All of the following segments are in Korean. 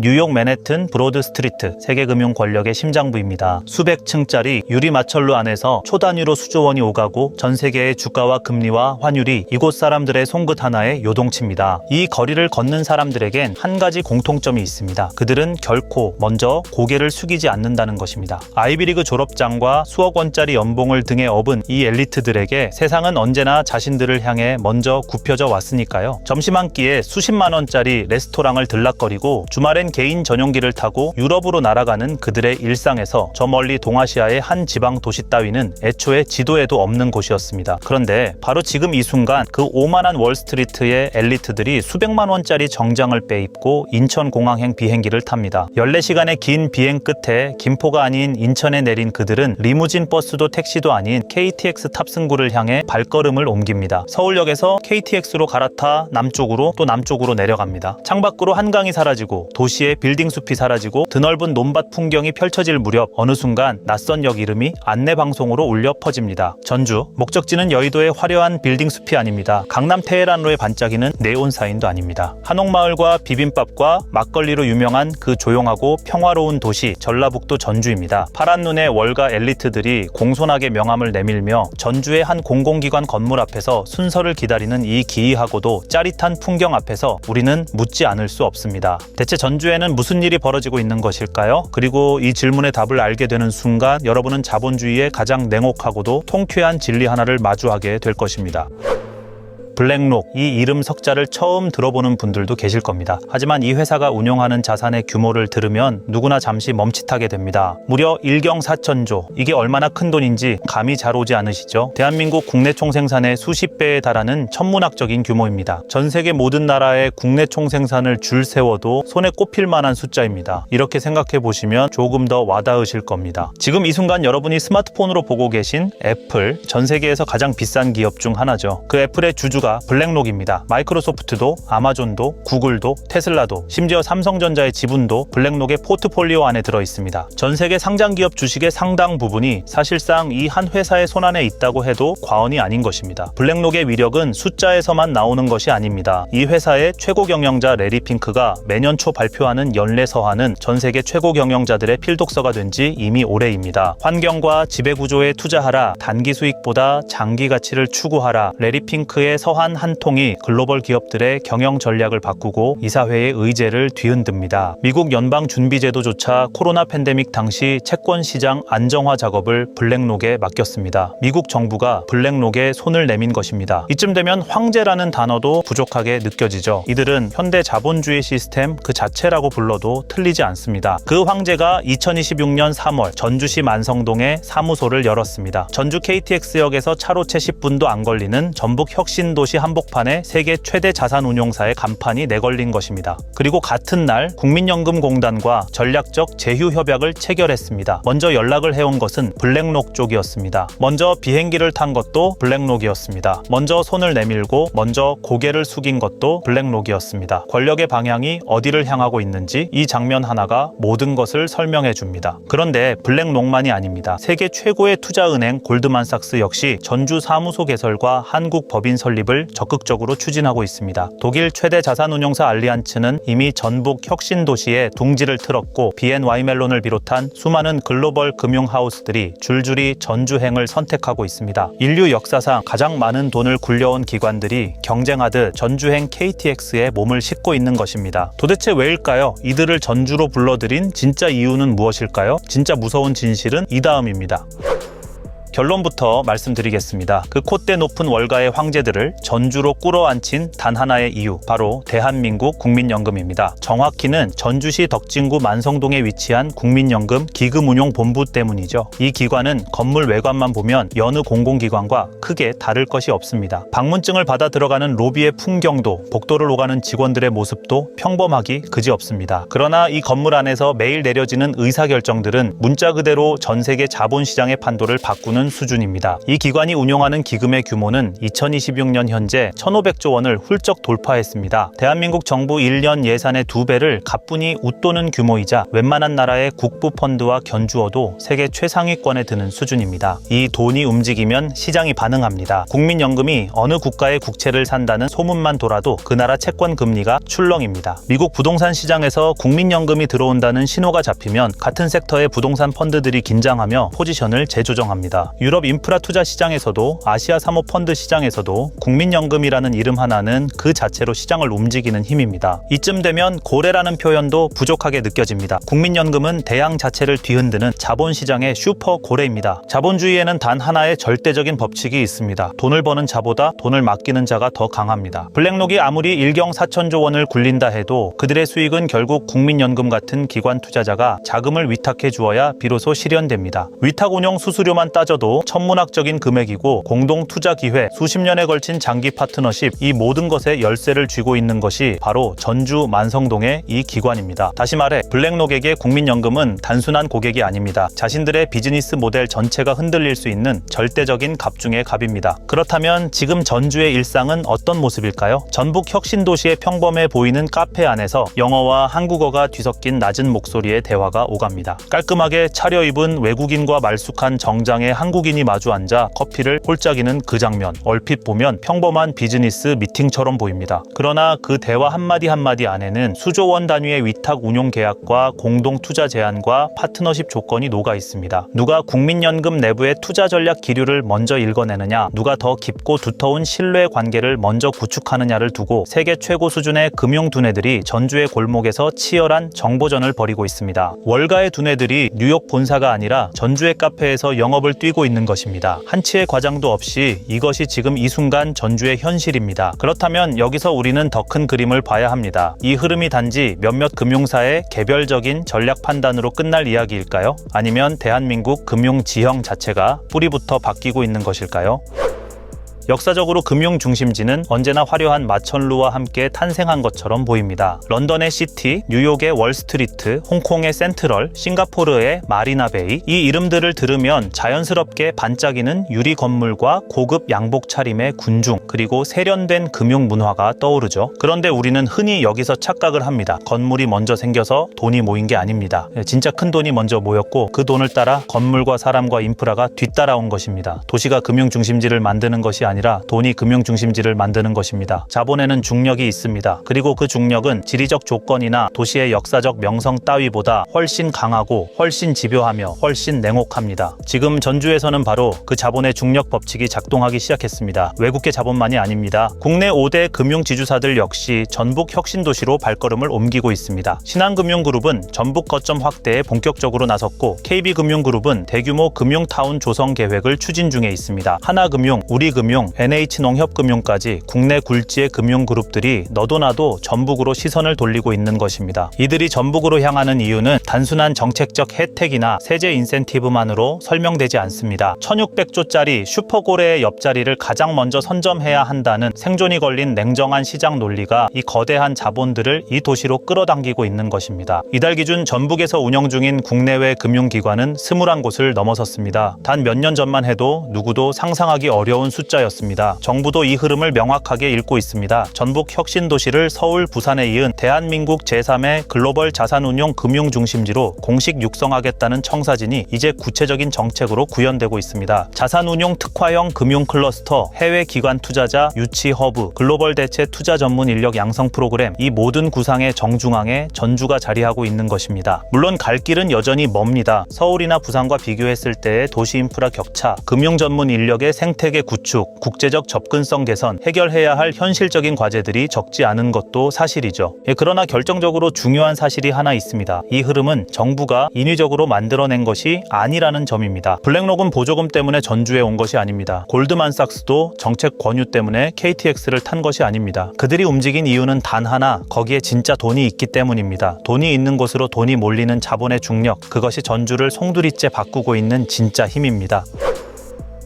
뉴욕 맨해튼 브로드 스트리트, 세계금융 권력의 심장부입니다. 수백 층짜리 유리 마철로 안에서 초단위로 수조원이 오가고 전 세계의 주가와 금리와 환율이 이곳 사람들의 송긋 하나의 요동치입니다. 이 거리를 걷는 사람들에겐 한 가지 공통점이 있습니다. 그들은 결코 먼저 고개를 숙이지 않는다는 것입니다. 아이비리그 졸업장과 수억 원짜리 연봉을 등에 업은 이 엘리트들에게 세상은 언제나 자신들을 향해 먼저 굽혀져 왔으니까요. 점심 한 끼에 수십만 원짜리 레스토랑을 들락거리고 주말엔 개인 전용기를 타고 유럽으로 날아가는 그들의 일상에서 저 멀리 동아시아의 한 지방 도시 따위는 애초에 지도에도 없는 곳이었습니다. 그런데 바로 지금 이 순간 그 오만한 월스트리트의 엘리트들이 수백만 원짜리 정장을 빼입고 인천공항행 비행기를 탑니다. 14시간의 긴 비행 끝에 김포가 아닌 인천에 내린 그들은 리무진 버스도 택시도 아닌 KTX 탑승구를 향해 발걸음을 옮깁니다. 서울역에서 KTX로 갈아타 남쪽으로 또 남쪽으로 내려갑니다. 창밖으로 한강이 사라지고 도시의 빌딩 숲이 사라지고 드넓은 논밭 풍경이 펼쳐질 무렵 어느 순간 낯선 역 이름이 안내방송으로 울려 퍼집니다. 전주, 목적지는 여의도의 화려한 빌딩 숲이 아닙니다. 강남 테헤란로의 반짝이는 네온 사인도 아닙니다. 한옥마을과 비빔밥과 막걸리로 유명한 그 조용하고 평화로운 도시 전라북도 전주입니다. 파란 눈의 월가 엘리트들이 공손하게 명함을 내밀며 전주의 한 공공기관 건물 앞에서 순서를 기다리는 이 기이하고도 짜릿한 풍경 앞에서 우리는 묻지 않을 수 없습니다. 대체 전주에는 무슨 일이 벌어지고 있는 것일까요? 그리고 이 질문의 답을 알게 되는 순간 여러분은 자본주의의 가장 냉혹하고도 통쾌한 진리 하나를 마주하게 될 것입니다. 블랙록, 이 이름 석자를 처음 들어보는 분들도 계실 겁니다. 하지만 이 회사가 운용하는 자산의 규모를 들으면 누구나 잠시 멈칫하게 됩니다. 무려 1경 4천조, 이게 얼마나 큰 돈인지 감이 잘 오지 않으시죠? 대한민국 국내 총생산의 수십 배에 달하는 천문학적인 규모입니다. 전 세계 모든 나라의 국내 총생산을 줄 세워도 손에 꼽힐 만한 숫자입니다. 이렇게 생각해 보시면 조금 더 와닿으실 겁니다. 지금 이 순간 여러분이 스마트폰으로 보고 계신 애플, 전 세계에서 가장 비싼 기업 중 하나죠. 그 애플의 주주가 블랙록입니다. 마이크로소프트도, 아마존도, 구글도, 테슬라도, 심지어 삼성전자의 지분도 블랙록의 포트폴리오 안에 들어 있습니다. 전 세계 상장 기업 주식의 상당 부분이 사실상 이 한 회사의 손안에 있다고 해도 과언이 아닌 것입니다. 블랙록의 위력은 숫자에서만 나오는 것이 아닙니다. 이 회사의 최고 경영자 레리 핑크가 매년 초 발표하는 연례 서한은 전 세계 최고 경영자들의 필독서가 된 지 이미 오래입니다. 환경과 지배구조에 투자하라, 단기 수익보다 장기 가치를 추구하라, 레리 핑크의 서한 한 통이 글로벌 기업들의 경영 전략을 바꾸고 이사회의 의제를 뒤흔듭니다. 미국 연방준비제도조차 코로나 팬데믹 당시 채권 시장 안정화 작업을 블랙록에 맡겼습니다. 미국 정부가 블랙록에 손을 내민 것입니다. 이쯤 되면 황제라는 단어도 부족하게 느껴지죠. 이들은 현대 자본주의 시스템 그 자체라고 불러도 틀리지 않습니다. 그 황제가 2026년 3월 전주시 만성동에 사무소를 열었습니다. 전주 KTX역에서 차로 채 10분도 안 걸리는 전북 혁신도시 한복판에 세계 최대 자산운용사의 간판이 내걸린 것입니다. 그리고 같은 날 국민연금공단과 전략적 제휴협약을 체결했습니다. 먼저 연락을 해온 것은 블랙록 쪽이었습니다. 먼저 비행기를 탄 것도 블랙록이었습니다. 먼저 손을 내밀고 먼저 고개를 숙인 것도 블랙록이었습니다. 권력의 방향이 어디를 향하고 있는지 이 장면 하나가 모든 것을 설명해 줍니다. 그런데 블랙록만이 아닙니다. 세계 최고의 투자은행 골드만삭스 역시 전주 사무소 개설과 한국 법인 설립을 적극적으로 추진하고 있습니다. 독일 최대 자산운용사 알리안츠는 이미 전북 혁신도시에 둥지를 틀었고 BNY 멜론을 비롯한 수많은 글로벌 금융하우스들이 줄줄이 전주행을 선택하고 있습니다. 인류 역사상 가장 많은 돈을 굴려온 기관들이 경쟁하듯 전주행 KTX에 몸을 싣고 있는 것입니다. 도대체 왜일까요? 이들을 전주로 불러들인 진짜 이유는 무엇일까요? 진짜 무서운 진실은 이 다음입니다. 결론부터 말씀드리겠습니다. 그 콧대 높은 월가의 황제들을 전주로 끌어안친 단 하나의 이유, 바로 대한민국 국민연금입니다. 정확히는 전주시 덕진구 만성동에 위치한 국민연금 기금운용본부 때문이죠. 이 기관은 건물 외관만 보면 여느 공공기관과 크게 다를 것이 없습니다. 방문증을 받아 들어가는 로비의 풍경도, 복도를 오가는 직원들의 모습도 평범하기 그지없습니다. 그러나 이 건물 안에서 매일 내려지는 의사결정들은 문자 그대로 전 세계 자본시장의 판도를 바꾸는 넘는 수준입니다. 이 기관이 운용하는 기금의 규모는 2026년 현재 1,500조 원을 훌쩍 돌파했습니다. 대한민국 정부 1년 예산의 2배를 가뿐히 웃도는 규모이자 웬만한 나라의 국부 펀드와 견주어도 세계 최상위권에 드는 수준입니다. 이 돈이 움직이면 시장이 반응합니다. 국민연금이 어느 국가의 국채를 산다는 소문만 돌아도 그 나라 채권 금리가 출렁입니다. 미국 부동산 시장에서 국민연금이 들어온다는 신호가 잡히면 같은 섹터의 부동산 펀드들이 긴장하며 포지션을 재조정합니다. 유럽 인프라 투자 시장에서도 아시아 사모펀드 시장에서도 국민연금이라는 이름 하나는 그 자체로 시장을 움직이는 힘입니다. 이쯤 되면 고래라는 표현도 부족하게 느껴집니다. 국민연금은 대양 자체를 뒤흔드는 자본시장의 슈퍼 고래입니다. 자본주의에는 단 하나의 절대적인 법칙이 있습니다. 돈을 버는 자보다 돈을 맡기는 자가 더 강합니다. 블랙록이 아무리 일경 4천조 원을 굴린다 해도 그들의 수익은 결국 국민연금 같은 기관 투자자가 자금을 위탁해 주어야 비로소 실현됩니다. 위탁 운용 수수료만 따져도 천문학적인 금액이고 공동 투자 기회, 수십 년에 걸친 장기 파트너십, 이 모든 것에 열쇠를 쥐고 있는 것이 바로 전주 만성동의 이 기관입니다. 다시 말해 블랙록에게 국민연금은 단순한 고객이 아닙니다. 자신들의 비즈니스 모델 전체가 흔들릴 수 있는 절대적인 갑 중의 갑입니다. 그렇다면 지금 전주의 일상은 어떤 모습일까요? 전북 혁신도시의 평범해 보이는 카페 안에서 영어와 한국어가 뒤섞인 낮은 목소리의 대화가 오갑니다. 깔끔하게 차려입은 외국인과 말쑥한 정장의 한국인이 마주 앉아 커피를 홀짝이는 그 장면, 얼핏 보면 평범한 비즈니스 미팅처럼 보입니다. 그러나 그 대화 한마디 한마디 안에는 수조 원 단위의 위탁 운용 계약과 공동 투자 제한과 파트너십 조건이 녹아 있습니다. 누가 국민연금 내부의 투자 전략 기류를 먼저 읽어내느냐, 누가 더 깊고 두터운 신뢰 관계를 먼저 구축하느냐를 두고 세계 최고 수준의 금융 두뇌들이 전주의 골목에서 치열한 정보전을 벌이고 있습니다. 월가의 두뇌들이 뉴욕 본사가 아니라 전주의 카페에서 영업을 뛰고 있는 것입니다. 한치의 과장도 없이 이것이 지금 이 순간 전주의 현실입니다. 그렇다면 여기서 우리는 더 큰 그림을 봐야 합니다. 이 흐름이 단지 몇몇 금융사의 개별적인 전략 판단으로 끝날 이야기일까요? 아니면 대한민국 금융 지형 자체가 뿌리부터 바뀌고 있는 것일까요? 역사적으로 금융 중심지는 언제나 화려한 마천루와 함께 탄생한 것처럼 보입니다. 런던의 시티, 뉴욕의 월스트리트, 홍콩의 센트럴, 싱가포르의 마리나베이, 이 이름들을 들으면 자연스럽게 반짝이는 유리 건물과 고급 양복 차림의 군중, 그리고 세련된 금융 문화가 떠오르죠. 그런데 우리는 흔히 여기서 착각을 합니다. 건물이 먼저 생겨서 돈이 모인 게 아닙니다. 진짜 큰 돈이 먼저 모였고 그 돈을 따라 건물과 사람과 인프라가 뒤따라온 것입니다. 도시가 금융 중심지를 만드는 것이 아니라 돈이 금융 중심지를 만드는 것입니다. 자본에는 중력이 있습니다. 그리고 그 중력은 지리적 조건이나 도시의 역사적 명성 따위보다 훨씬 강하고 훨씬 집요하며 훨씬 냉혹합니다. 지금 전주에서는 바로 그 자본의 중력 법칙이 작동하기 시작했습니다. 외국계 자본만이 아닙니다. 국내 5대 금융 지주사들 역시 전북 혁신도시로 발걸음을 옮기고 있습니다. 신한금융그룹은 전북 거점 확대에 본격적으로 나섰고 KB금융그룹은 대규모 금융타운 조성 계획을 추진 중에 있습니다. 하나금융, 우리금융, NH농협금융까지 국내 굴지의 금융그룹들이 너도나도 전북으로 시선을 돌리고 있는 것입니다. 이들이 전북으로 향하는 이유는 단순한 정책적 혜택이나 세제 인센티브만으로 설명되지 않습니다. 1600조짜리 슈퍼고래의 옆자리를 가장 먼저 선점해야 한다는 생존이 걸린 냉정한 시장 논리가 이 거대한 자본들을 이 도시로 끌어당기고 있는 것입니다. 이달 기준 전북에서 운영 중인 국내외 금융기관은 21곳을 넘어섰습니다. 단 몇 년 전만 해도 누구도 상상하기 어려운 숫자였습니다. 정부도 이 흐름을 명확하게 읽고 있습니다. 전북 혁신도시를 서울, 부산에 이은 대한민국 제3의 글로벌 자산운용 금융중심지로 공식 육성하겠다는 청사진이 이제 구체적인 정책으로 구현되고 있습니다. 자산운용 특화형 금융 클러스터, 해외 기관 투자자 유치 허브, 글로벌 대체 투자 전문 인력 양성 프로그램, 이 모든 구상의 정중앙에 전주가 자리하고 있는 것입니다. 물론 갈 길은 여전히 멉니다. 서울이나 부산과 비교했을 때의 도시 인프라 격차, 금융 전문 인력의 생태계 구축, 국제적 접근성 개선, 해결해야 할 현실적인 과제들이 적지 않은 것도 사실이죠. 그러나 결정적으로 중요한 사실이 하나 있습니다. 이 흐름은 정부가 인위적으로 만들어낸 것이 아니라는 점입니다. 블랙록은 보조금 때문에 전주에 온 것이 아닙니다. 골드만삭스도 정책 권유 때문에 KTX를 탄 것이 아닙니다. 그들이 움직인 이유는 단 하나, 거기에 진짜 돈이 있기 때문입니다. 돈이 있는 곳으로 돈이 몰리는 자본의 중력, 그것이 전주를 송두리째 바꾸고 있는 진짜 힘입니다.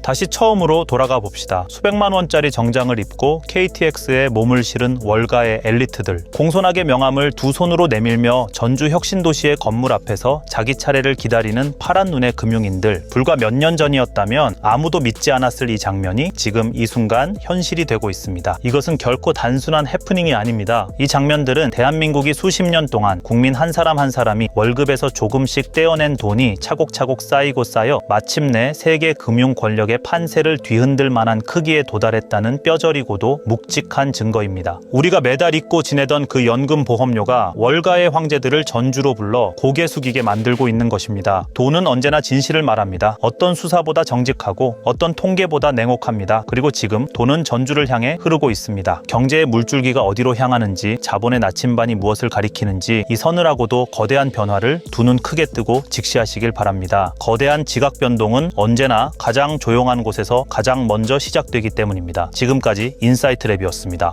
다시 처음으로 돌아가 봅시다. 수백만 원짜리 정장을 입고 KTX에 몸을 실은 월가의 엘리트들. 공손하게 명함을 두 손으로 내밀며 전주 혁신도시의 건물 앞에서 자기 차례를 기다리는 파란 눈의 금융인들. 불과 몇 년 전이었다면 아무도 믿지 않았을 이 장면이 지금 이 순간 현실이 되고 있습니다. 이것은 결코 단순한 해프닝이 아닙니다. 이 장면들은 대한민국이 수십 년 동안 국민 한 사람 한 사람이 월급에서 조금씩 떼어낸 돈이 차곡차곡 쌓이고 쌓여 마침내 세계 금융 권력의 판세를 뒤흔들 만한 크기에 도달했다는 뼈저리고도 묵직한 증거입니다. 우리가 매달 잊고 지내던 그 연금 보험료가 월가의 황제들을 전주로 불러 고개 숙이게 만들고 있는 것입니다. 돈은 언제나 진실을 말합니다. 어떤 수사보다 정직하고 어떤 통계보다 냉혹합니다. 그리고 지금 돈은 전주를 향해 흐르고 있습니다. 경제의 물줄기가 어디로 향하는지, 자본의 나침반이 무엇을 가리키는지 이 서늘하고도 거대한 변화를 두 눈 크게 뜨고 직시하시길 바랍니다. 거대한 지각 변동은 언제나 가장 조용한 곳에서 가장 먼저 시작되기 때문입니다. 지금까지 인사이트랩이었습니다.